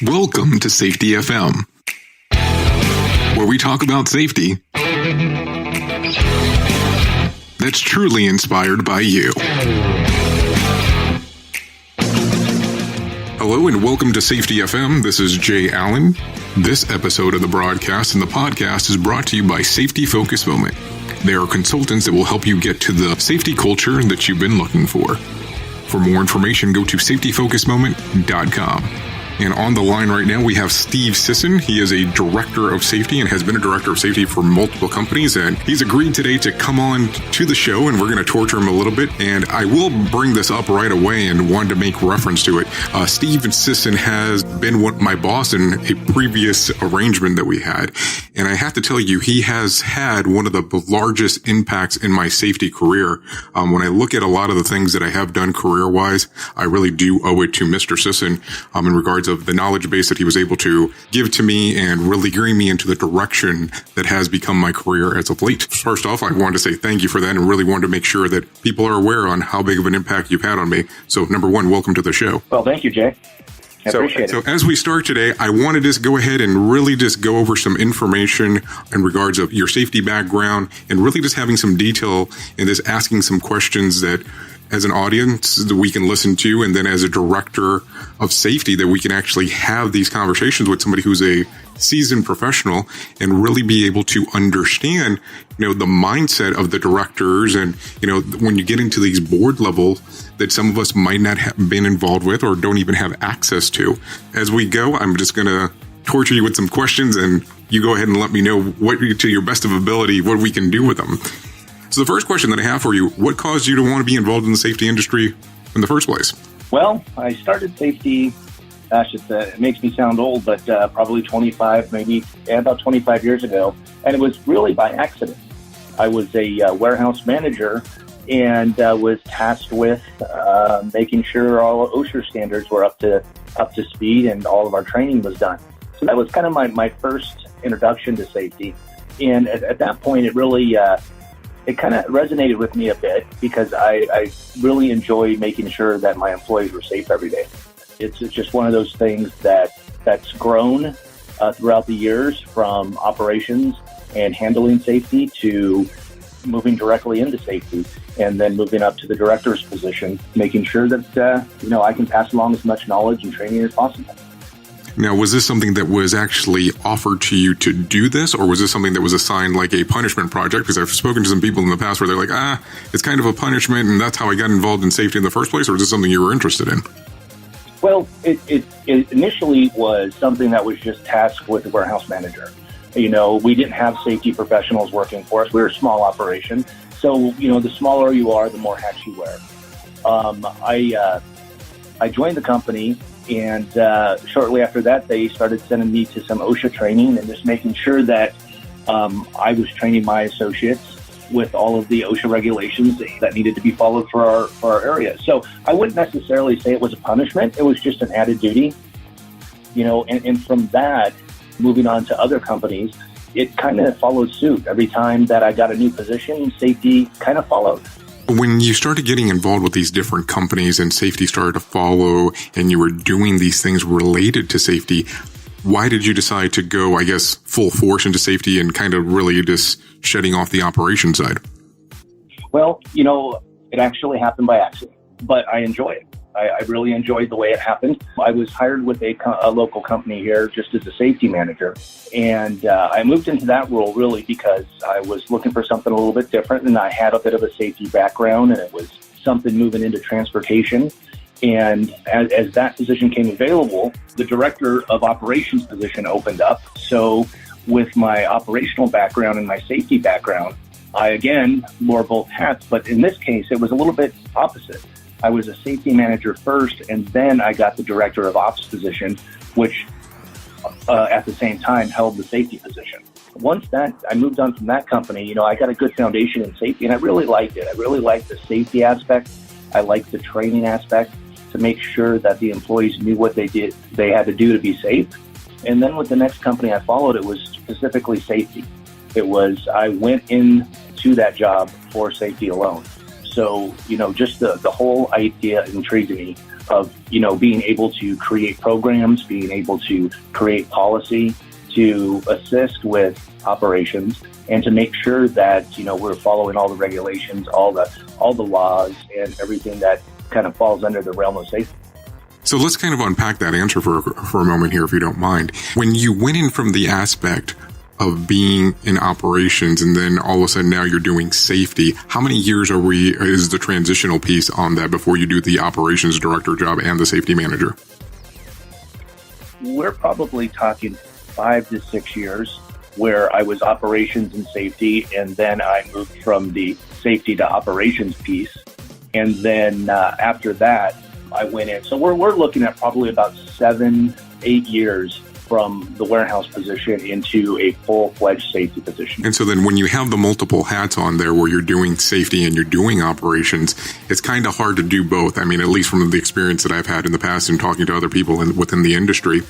Welcome to Safety FM, where we talk about safety that's truly inspired by you. Hello and welcome to Safety FM. This is Jay Allen. This episode of the broadcast and the podcast is brought to you by Safety Focus Moment. They are consultants that will help you get to the safety culture that you've been looking for. For more information, go to safetyfocusmoment.com. And on the line right now, we have Steve Sisson. He is a director of safety and has been a director of safety for multiple companies. And he's agreed today to come on to the show, and we're going to torture him a little bit. And I will bring this up right away and wanted to make reference to it. Steve Sisson has been my boss in a previous arrangement that we had. And I have to tell you, he has had one of the largest impacts in my safety career. When I look at a lot of the things that I have done career-wise, I really do owe it to Mr. Sisson in regards of the knowledge base that he was able to give to me and really gearing me into the direction that has become my career as of late. First off, I wanted to say thank you for that and really wanted to make sure that people are aware on how big of an impact you've had on me. So number one, welcome to the show. Well, thank you, Jay. I appreciate it. So as we start today, I want to just go ahead and really just go over some information in regards of your safety background and really just having some detail and just asking some questions that as an audience that we can listen to, and then as a director of safety that we can actually have these conversations with somebody who's a seasoned professional and really be able to understand, the mindset of the directors. And, when you get into these board levels that some of us might not have been involved with or don't even have access to. As we go, I'm just going to torture you with some questions and you go ahead and let me know what, to your best of ability, what we can do with them. So the first question that I have for you, what caused you to want to be involved in the safety industry in the first place? Well, I started safety, it makes me sound old, but probably 25 years ago. And it was really by accident. I was a warehouse manager and was tasked with making sure all OSHA standards were up to speed and all of our training was done. So that was kind of my first introduction to safety. And at that point, it really it kind of resonated with me a bit because I really enjoy making sure that my employees were safe every day. It's just one of those things that's grown throughout the years, from operations and handling safety to moving directly into safety, and then moving up to the director's position, making sure that I can pass along as much knowledge and training as possible. Now, was this something that was actually offered to you to do this, or was this something that was assigned like a punishment project? Because I've spoken to some people in the past where they're like, it's kind of a punishment, and that's how I got involved in safety in the first place, or is this something you were interested in? Well, it initially was something that was just tasked with the warehouse manager. We didn't have safety professionals working for us. We were a small operation. So, the smaller you are, the more hats you wear. I joined the company, and shortly after that, they started sending me to some OSHA training and just making sure that I was training my associates with all of the OSHA regulations that needed to be followed for our area. So I wouldn't necessarily say it was a punishment. It was just an added duty, and from that, moving on to other companies, it kind of followed suit. Every time that I got a new position, safety kind of followed. When you started getting involved with these different companies and safety started to follow and you were doing these things related to safety, why did you decide to go, full force into safety and kind of really just shedding off the operation side? Well, it actually happened by accident, but I enjoy it. I really enjoyed the way it happened. I was hired with a local company here just as a safety manager. And I moved into that role really because I was looking for something a little bit different. And I had a bit of a safety background, and it was something moving into transportation. And as that position came available, the director of operations position opened up. So with my operational background and my safety background, I again wore both hats. But in this case, it was a little bit opposite. I was a safety manager first, and then I got the director of ops position, which at the same time held the safety position. Once I moved on from that company, I got a good foundation in safety, and I really liked it. I really liked the safety aspect. I liked the training aspect to make sure that the employees knew what they had to do to be safe. And then with the next company I followed, it was specifically safety. I went into that job for safety alone. So, just the whole idea intrigued me of, being able to create programs, being able to create policy, to assist with operations, and to make sure that, we're following all the regulations, all the laws, and everything that kind of falls under the realm of safety. So let's kind of unpack that answer for a moment here, if you don't mind. When you went in from the aspect of being in operations and then all of a sudden now you're doing safety, how many years is the transitional piece on that before you do the operations director job and the safety manager? We're probably talking 5 to 6 years where I was operations and safety, and then I moved from the safety to operations piece. And then after that, I went in. So we're looking at probably about 7-8 years from the warehouse position into a full-fledged safety position. And so then when you have the multiple hats on there where you're doing safety and you're doing operations, it's kind of hard to do both. I mean, at least from the experience that I've had in the past and talking to other people within the industry.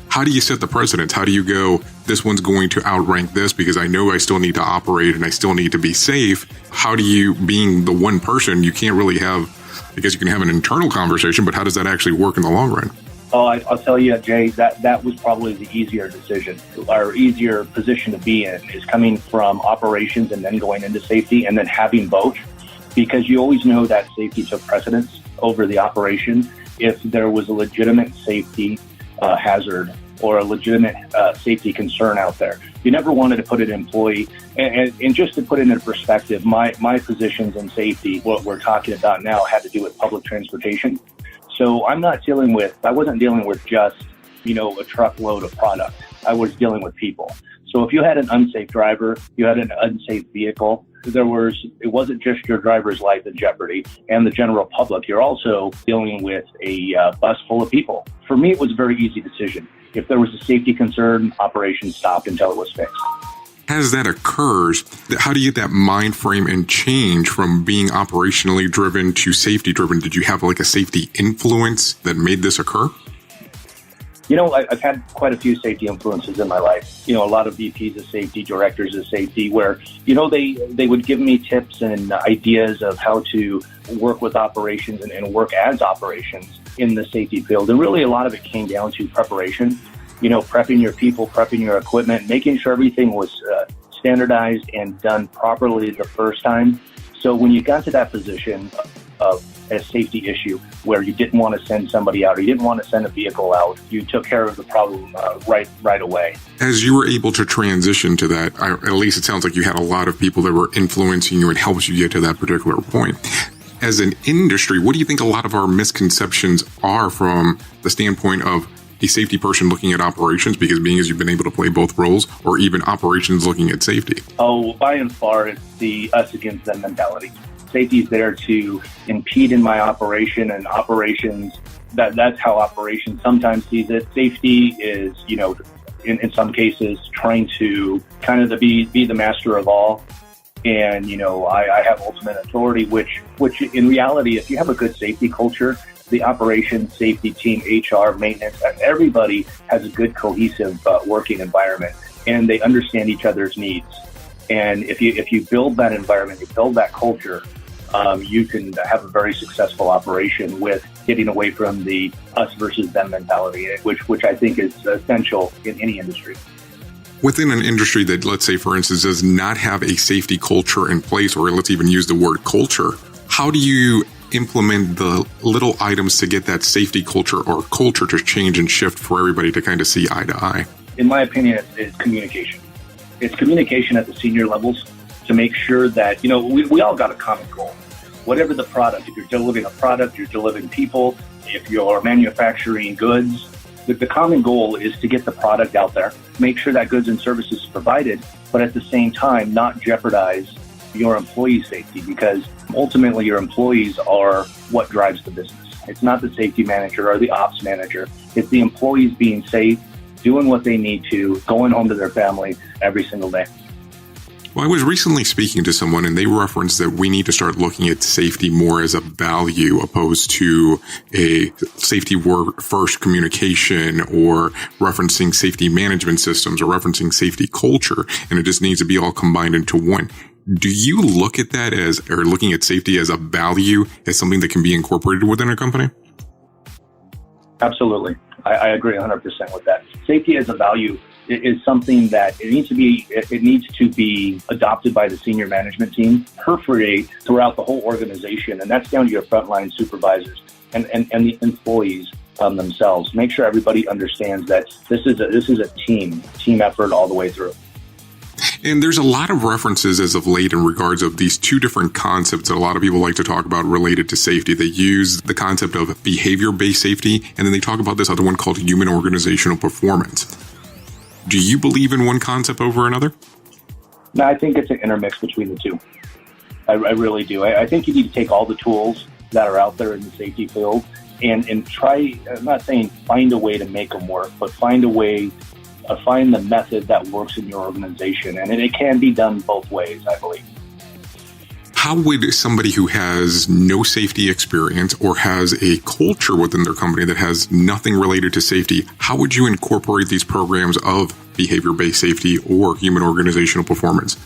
How do you set the precedence? How do you go, this one's going to outrank this because I know I still need to operate and I still need to be safe? How do you, being the one person, you can't really have, I guess you can have an internal conversation, but how does that actually work in the long run? Oh, I'll tell you, Jay, that was probably the easier decision or easier position to be in, is coming from operations and then going into safety and then having both, because you always know that safety took precedence over the operation. If there was a legitimate safety hazard or a legitimate safety concern out there, you never wanted to put an employee. And just to put it into perspective, my positions in safety, what we're talking about now, had to do with public transportation. So I wasn't dealing with just, a truckload of product. I was dealing with people. So if you had an unsafe driver, you had an unsafe vehicle, it wasn't just your driver's life in jeopardy and the general public. You're also dealing with a bus full of people. For me, it was a very easy decision. If there was a safety concern, operations stopped until it was fixed. As that occurs, how do you get that mind frame and change from being operationally driven to safety driven? Did you have like a safety influence that made this occur? I've had quite a few safety influences in my life. A lot of VPs of safety, directors of safety, where, they would give me tips and ideas of how to work with operations and work as operations in the safety field. And really a lot of it came down to preparation. Prepping your people, prepping your equipment, making sure everything was standardized and done properly the first time. So when you got to that position of a safety issue where you didn't want to send somebody out or you didn't want to send a vehicle out, you took care of the problem right away. As you were able to transition to that, at least it sounds like you had a lot of people that were influencing you and helped you get to that particular point. As an industry, what do you think a lot of our misconceptions are from the standpoint of a safety person looking at operations, because being as you've been able to play both roles, or even operations looking at safety? Oh, by and far, it's the us against them mentality. Safety is there to impede in my operation, and operations, that's how operations sometimes sees it. Safety is, in some cases, trying to kind of be the master of all. And, I have ultimate authority, which in reality, if you have a good safety culture, the operations, safety team, HR, maintenance, everybody has a good cohesive working environment, and they understand each other's needs. And if you build that environment, you build that culture, you can have a very successful operation with getting away from the us versus them mentality, which I think is essential in any industry. Within an industry that, let's say, for instance, does not have a safety culture in place, or let's even use the word culture, how do you implement the little items to get that safety culture or culture to change and shift for everybody to kind of see eye to eye? In my opinion, it's communication. It's communication at the senior levels to make sure that, we all got a common goal. Whatever the product, if you're delivering a product, you're delivering people, if you're manufacturing goods, the common goal is to get the product out there, make sure that goods and services is provided, but at the same time, not jeopardize your employee safety, because ultimately your employees are what drives the business. It's not the safety manager or the ops manager. It's the employees being safe, doing what they need to, going home to their family every single day. Well, I was recently speaking to someone and they referenced that we need to start looking at safety more as a value opposed to a safety first communication or referencing safety management systems or referencing safety culture. And it just needs to be all combined into one. Do you look at that or looking at safety as a value, as something that can be incorporated within a company? Absolutely. I agree 100% with that. Safety as a value is something that it needs to be adopted by the senior management team, perforate throughout the whole organization, and that's down to your frontline supervisors and the employees themselves. Make sure everybody understands that this is a team effort all the way through. And there's a lot of references as of late in regards of these two different concepts that a lot of people like to talk about related to safety. They use the concept of behavior-based safety, and then they talk about this other one called human organizational performance. Do you believe in one concept over another? No, I think it's an intermix between the two. I really do. I think you need to take all the tools that are out there in the safety field and try, I'm not saying find a way to make them work, but find a way, find the method that works in your organization. And it can be done both ways, I believe. How would somebody who has no safety experience or has a culture within their company that has nothing related to safety, how would you incorporate these programs of behavior-based safety or human organizational performance?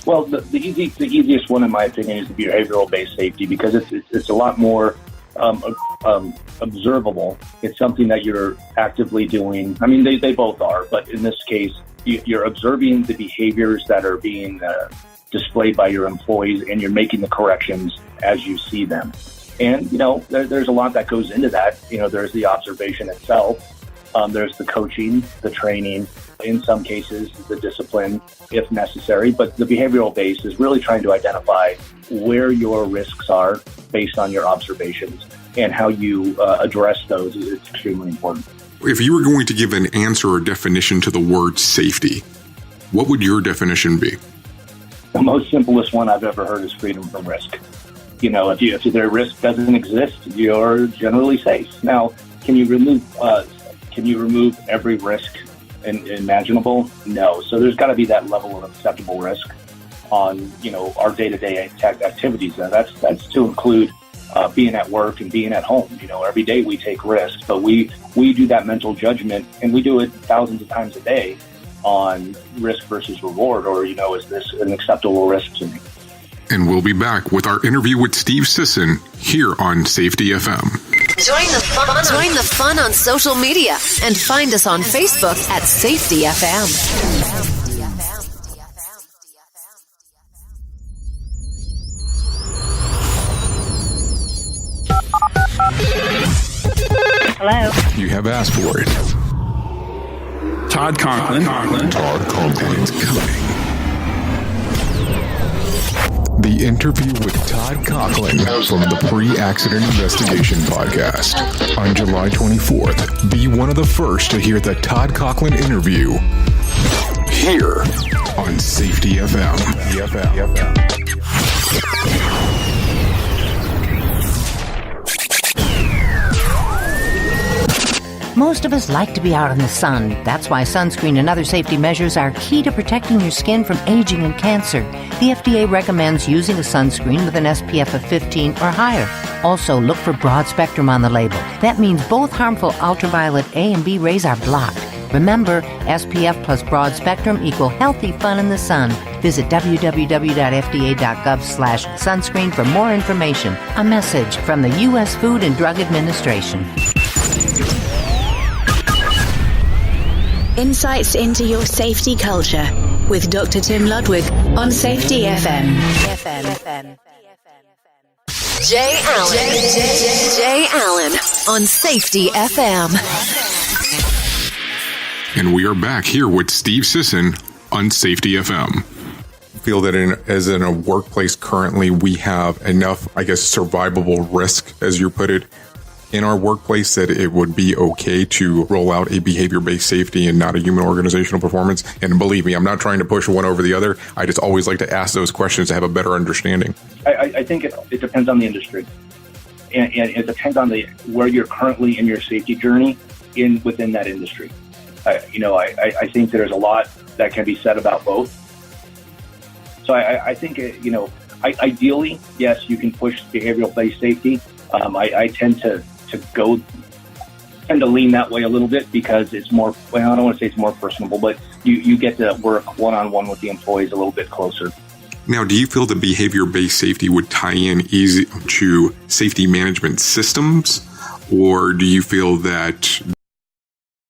Well, the easiest one, in my opinion, is the behavioral-based safety, because it's a lot more observable. It's something that you're actively doing. I mean, they both are, but in this case, you're observing the behaviors that are being displayed by your employees, and you're making the corrections as you see them. And, there's a lot that goes into that. There's the observation itself. There's the coaching, the training, in some cases, the discipline, if necessary. But the behavioral base is really trying to identify where your risks are based on your observations, and how you address those is extremely important. If you were going to give an answer or definition to the word safety, what would your definition be? The most simplest one I've ever heard is freedom from risk. If their risk doesn't exist, you're generally safe. Now, can you remove every risk imaginable? No. So there's got to be that level of acceptable risk on our day-to-day activities. Now that's to include being at work and being at home. Every day we take risks, but we do that mental judgment, and we do it thousands of times a day on risk versus reward, or is this an acceptable risk to me? And we'll be back with our interview with Steve Sisson here on Safety FM. Join the fun on social media and find us on Facebook at Safety FM. Hello. You have asked for it. Todd Conklin. It's coming. The interview with Todd Conklin from the Pre-Accident Investigation Podcast. On July 24th, be one of the first to hear the Todd Conklin interview here on Safety FM. Most of us like to be out in the sun. That's why sunscreen and other safety measures are key to protecting your skin from aging and cancer. The FDA recommends using a sunscreen with an SPF of 15 or higher. Also, look for broad spectrum on the label. That means both harmful ultraviolet A and B rays are blocked. Remember, SPF plus broad spectrum equal healthy fun in the sun. Visit www.fda.gov/sunscreen for more information. A message from the U.S. Food and Drug Administration. Insights into your safety culture with Dr. Tim Ludwig on Safety FM. Jay Allen on Safety FM. And we are back here with Steve Sisson on Safety FM. Feel that as in a workplace currently, we have enough, survivable risk, as you put it, in our workplace that it would be okay to roll out a behavior-based safety and not a human organizational performance? And believe me, I'm not trying to push one over the other. I just always like to ask those questions to have a better understanding. I think it depends on the industry, and it depends on where you're currently in your safety journey within that industry. I think there's a lot that can be said about both. So I think ideally, yes, you can push behavioral-based safety. I tend to lean that way a little bit, because it's more, I don't want to say it's more personable, but you get to work one-on-one with the employees a little bit closer. Now, do you feel that behavior-based safety would tie in easy to safety management systems, Or do you feel that